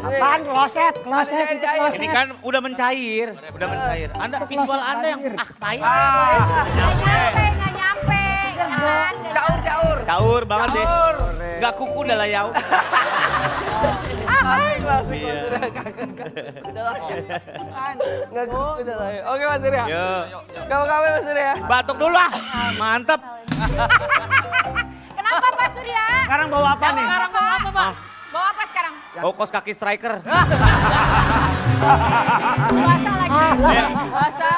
Apaan kloset? Kloset itu Ini kloset. kan udah mencair. Udah mencair. Anda visual Anda yang payah. Nggak nyampe. Jangan. Caur. Caur banget deh. Gak kuku udah layau. Langsung Iya. Mas Surya. Udah lah. Nggak udah lah. Oke Mas Surya. Yuk. Kamu Mas Surya. Batuk dulu ah. Mantep. Kenapa Pak Surya? Sekarang bawa apa nih? Sekarang bawa apa Pak? Ah. Bawa apa sekarang? Oh, kos kaki striker. Puasa lagi. Ayo. Puasa.